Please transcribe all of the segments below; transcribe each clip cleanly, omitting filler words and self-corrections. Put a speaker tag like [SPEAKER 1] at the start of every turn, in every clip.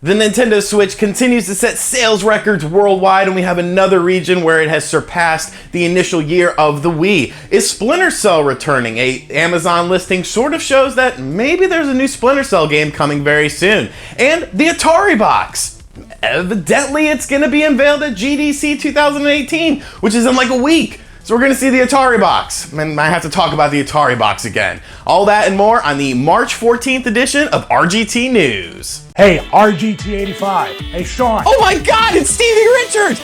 [SPEAKER 1] The Nintendo Switch continues to set sales records worldwide, and we have another region where it has surpassed the initial year of the Wii. Is Splinter Cell returning? A Amazon listing sort of shows that maybe there's a new Splinter Cell game coming very soon. And the Ataribox. Evidently, it's going to be unveiled at GDC 2018, which is in like a week. So we're going to see the Ataribox, and I have to talk about the Ataribox again. All that and more on the March 14th edition of RGT News.
[SPEAKER 2] Hey, RGT85. Hey, Sean.
[SPEAKER 1] Oh my God, it's Stevie Richards!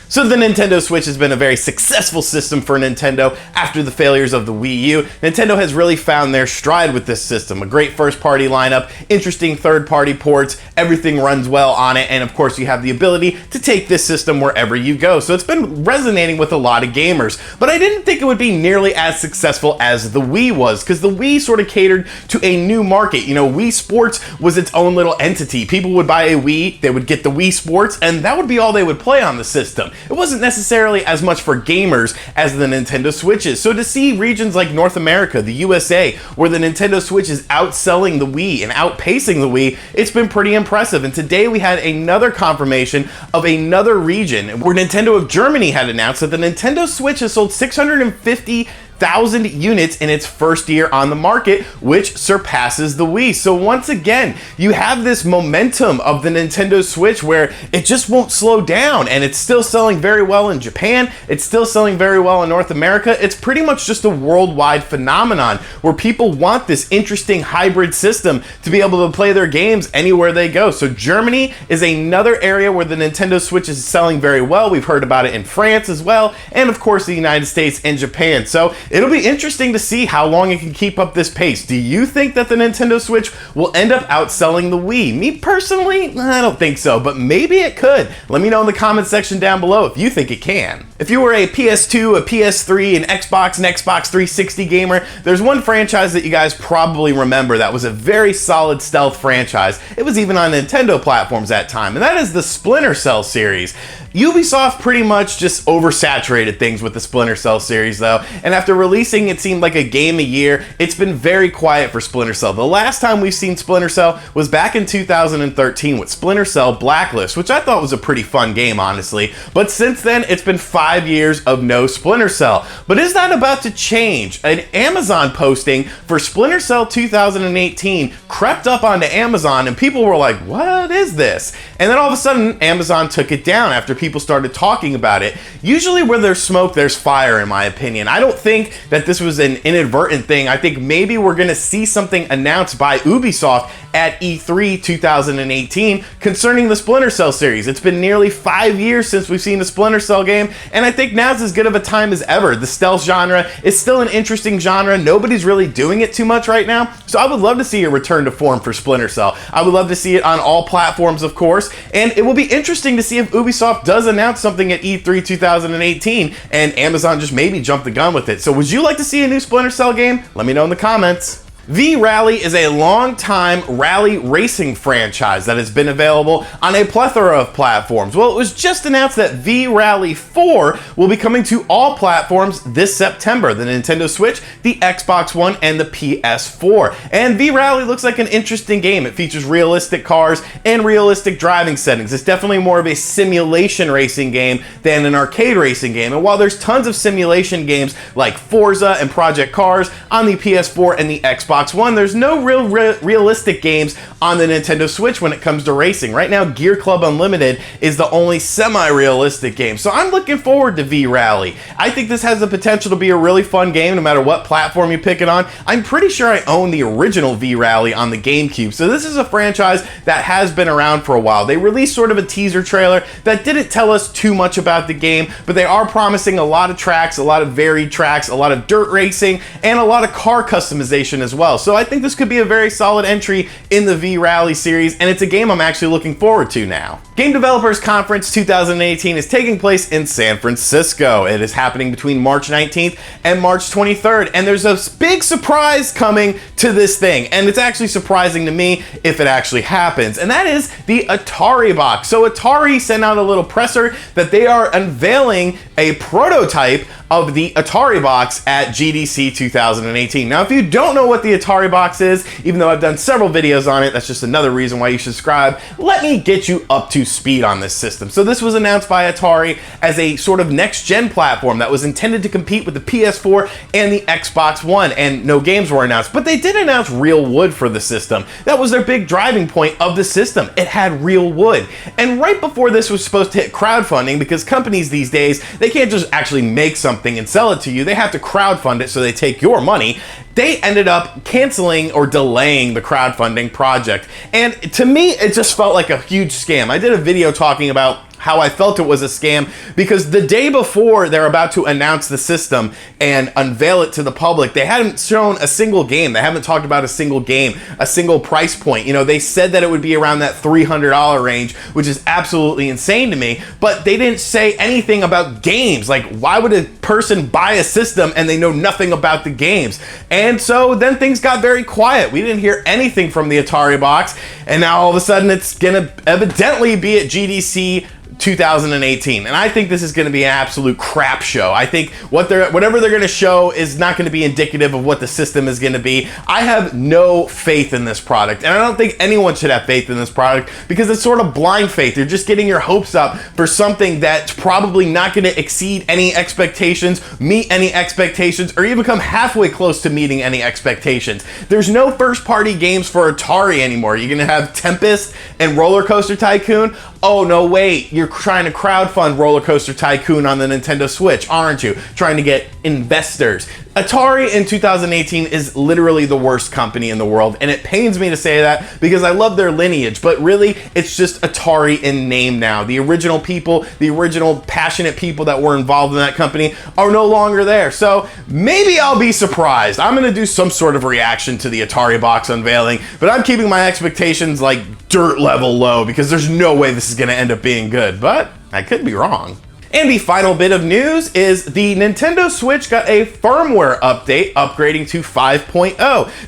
[SPEAKER 1] So the Nintendo Switch has been a very successful system for Nintendo after the failures of the Wii U. Nintendo has really found their stride with this system. A great first-party lineup, interesting third-party ports, everything runs well on it, and of course you have the ability to take this system wherever you go. So it's been resonating with a lot of gamers. But I didn't think it would be nearly as successful as the Wii was, because the Wii sort of catered to a new market. You know, Wii Sports was its own little entity. People would buy a Wii, they would get the Wii Sports, and that would be all they would play on the system. It wasn't necessarily as much for gamers as the Nintendo Switch is. So to see regions like North America, the USA, where the Nintendo Switch is outselling the Wii and outpacing the Wii, it's been pretty impressive. And today we had another confirmation of another region where Nintendo of Germany had announced that the Nintendo Switch has sold 650,000 units in its first year on the market, which surpasses the Wii. So once again, you have this momentum of the Nintendo Switch where it just won't slow down, and it's still selling very well in Japan, it's still selling very well in North America. It's pretty much just a worldwide phenomenon where people want this interesting hybrid system to be able to play their games anywhere they go. So Germany is another area where the Nintendo Switch is selling very well. We've heard about it in France as well, and of course the United States and Japan. So it'll be interesting to see how long it can keep up this pace. Do you think that the Nintendo Switch will end up outselling the Wii? Me personally, I don't think so, but maybe it could. Let me know in the comment section down below if you think it can. If you were a PS2, a PS3, an Xbox, and Xbox 360 gamer, there's one franchise that you guys probably remember that was a very solid stealth franchise. It was even on Nintendo platforms at that time, and that is the Splinter Cell series. Ubisoft pretty much just oversaturated things with the Splinter Cell series though, and after releasing it seemed like a game a year, it's been very quiet for Splinter Cell. The last time we've seen Splinter Cell was back in 2013 with Splinter Cell Blacklist, which I thought was a pretty fun game honestly, but since then it's been 5 years of no Splinter Cell. But is that about to change? An Amazon posting for Splinter Cell 2018 crept up onto Amazon and people were like, what is this? And then all of a sudden Amazon took it down after people started talking about it. Usually where there's smoke, there's fire in my opinion. I don't think that this was an inadvertent thing. I think maybe we're gonna see something announced by Ubisoft at E3 2018 concerning the Splinter Cell series. It's been nearly 5 years since we've seen a Splinter Cell game, and I think now's as good of a time as ever. The stealth genre is still an interesting genre. Nobody's really doing it too much right now, so I would love to see a return to form for Splinter Cell. I would love to see it on all platforms, of course, and it will be interesting to see if Ubisoft does announce something at E3 2018 and Amazon just maybe jumped the gun with it. So would you like to see a new Splinter Cell game? Let me know in the comments. V-Rally is a long-time rally racing franchise that has been available on a plethora of platforms. Well, it was just announced that V-Rally 4 will be coming to all platforms this September. The Nintendo Switch, the Xbox One, and the PS4. And V-Rally looks like an interesting game. It features realistic cars and realistic driving settings. It's definitely more of a simulation racing game than an arcade racing game. And while there's tons of simulation games like Forza and Project Cars on the PS4 and the Xbox One, there's no realistic games on the Nintendo Switch when it comes to racing. Right now, Gear Club Unlimited is the only semi-realistic game. So I'm looking forward to V-Rally. I think this has the potential to be a really fun game no matter what platform you pick it on. I'm pretty sure I own the original V-Rally on the GameCube. So this is a franchise that has been around for a while. They released sort of a teaser trailer that didn't tell us too much about the game, but they are promising a lot of tracks, a lot of varied tracks, a lot of dirt racing, and a lot of car customization as well. well. So I think this could be a very solid entry in the V-Rally series, and it's a game I'm actually looking forward to now. Game Developers Conference 2018 is taking place in San Francisco. It is happening between March 19th and March 23rd, and there's a big surprise coming to this thing, and it's actually surprising to me if it actually happens, and that is the Ataribox. So Atari sent out a little presser that they are unveiling a prototype of the Ataribox at GDC 2018. Now, if you don't know what the Ataribox is, even though I've done several videos on it, that's just another reason why you should subscribe. Let me get you up to speed on this system. So this was announced by Atari as a sort of next-gen platform that was intended to compete with the PS4 and the Xbox One, and no games were announced, but they did announce real wood for the system. That was their big driving point of the system. It had real wood. And right before this was supposed to hit crowdfunding, because companies these days, they can't just actually make something and sell it to you, they have to crowdfund it, so they take your money. They ended up canceling or delaying the crowdfunding project. And to me, it just felt like a huge scam. I did a video talking about how I felt it was a scam, because the day before they're about to announce the system and unveil it to the public, they hadn't shown a single game. They haven't talked about a single game, a single price point. You know, they said that it would be around that $300 range, which is absolutely insane to me, but they didn't say anything about games. Like, why would a person buy a system and they know nothing about the games? And so then things got very quiet. We didn't hear anything from the Ataribox, and now all of a sudden it's gonna evidently be at GDC 2018, and I think this is going to be an absolute crap show. I think whatever they're going to show is not going to be indicative of what the system is going to be. I have no faith in this product, and I don't think anyone should have faith in this product, because it's sort of blind faith. You're just getting your hopes up for something that's probably not going to exceed any expectations, meet any expectations, or even come halfway close to meeting any expectations. There's no first-party games for Atari anymore. You're going to have Tempest and Roller Coaster Tycoon. Oh, no, wait, you're trying to crowdfund Roller Coaster Tycoon on the Nintendo Switch, aren't you? Trying to get investors. Atari in 2018 is literally the worst company in the world, and it pains me to say that because I love their lineage, but really, it's just Atari in name now. The original people, the original passionate people that were involved in that company are no longer there. So maybe I'll be surprised. I'm gonna do some sort of reaction to the Ataribox unveiling, but I'm keeping my expectations like dirt level low, because there's no way this is gonna end up being good, but I could be wrong. And the final bit of news is the Nintendo Switch got a firmware update, upgrading to 5.0.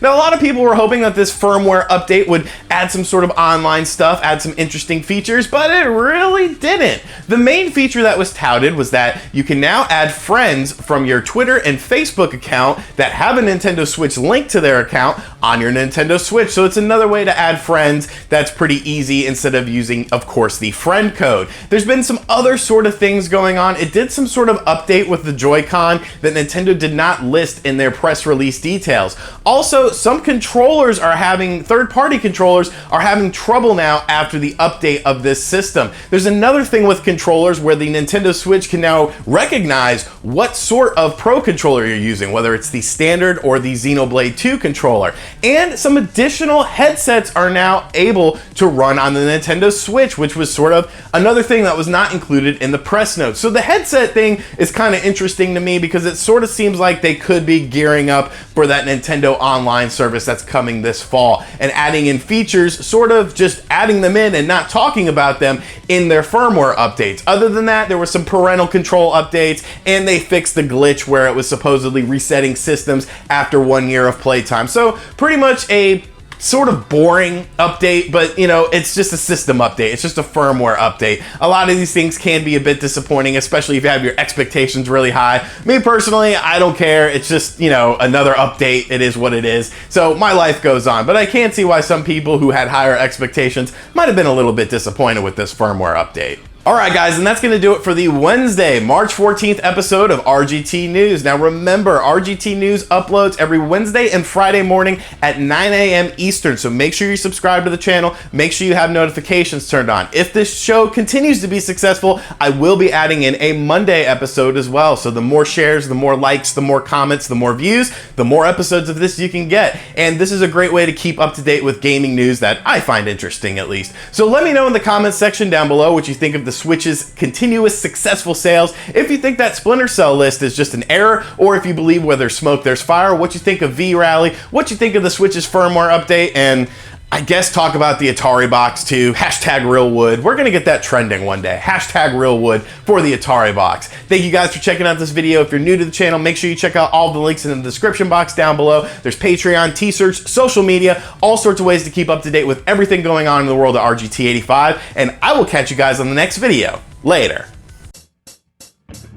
[SPEAKER 1] Now, a lot of people were hoping that this firmware update would add some sort of online stuff, add some interesting features, but it really didn't. The main feature that was touted was that you can now add friends from your Twitter and Facebook account that have a Nintendo Switch linked to their account on your Nintendo Switch. So it's another way to add friends that's pretty easy instead of using, of course, the friend code. There's been some other sort of things going on. It did some sort of update with the Joy-Con that Nintendo did not list in their press release details. Also, some controllers are having, third-party controllers are having trouble now after the update of this system. There's another thing with controllers where the Nintendo Switch can now recognize what sort of Pro controller you're using, whether it's the standard or the Xenoblade 2 controller. And some additional headsets are now able to run on the Nintendo Switch, which was sort of another thing that was not included in the press notes. So the headset thing is kind of interesting to me, because it sort of seems like they could be gearing up for that Nintendo Online service that's coming this fall, and adding in features, sort of just adding them in and not talking about them in their firmware updates. Other than that, there were some parental control updates, and they fixed the glitch where it was supposedly resetting systems after 1 year of playtime. So pretty much a sort of boring update, but you know, it's just a system update. It's just a firmware update. A lot of these things can be a bit disappointing, especially if you have your expectations really high. Me personally, I don't care. It's just, you know, another update. It is what it is. So my life goes on, but I can see why some people who had higher expectations might have been a little bit disappointed with this firmware update. Alright guys, and that's going to do it for the Wednesday, March 14th episode of RGT News. Now remember, RGT News uploads every Wednesday and Friday morning at 9 a.m. Eastern, so make sure you subscribe to the channel, make sure you have notifications turned on. If this show continues to be successful, I will be adding in a Monday episode as well, so the more shares, the more likes, the more comments, the more views, the more episodes of this you can get. And this is a great way to keep up to date with gaming news that I find interesting, at least. So let me know in the comments section down below what you think of the Switch's continuous successful sales, if you think that Splinter Cell list is just an error, or if you believe where there's smoke there's fire, what you think of V-Rally, what you think of the Switch's firmware update, and I guess talk about the Ataribox too. Hashtag RealWood. We're gonna get that trending one day. Hashtag RealWood for the Ataribox. Thank you guys for checking out this video. If you're new to the channel, make sure you check out all the links in the description box down below. There's Patreon, T-Search, social media, all sorts of ways to keep up to date with everything going on in the world of RGT85. And I will catch you guys on the next video. Later.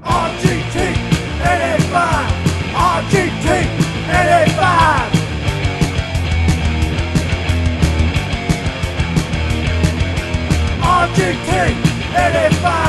[SPEAKER 2] RGTNEWS! RGTNEWS! RGT85!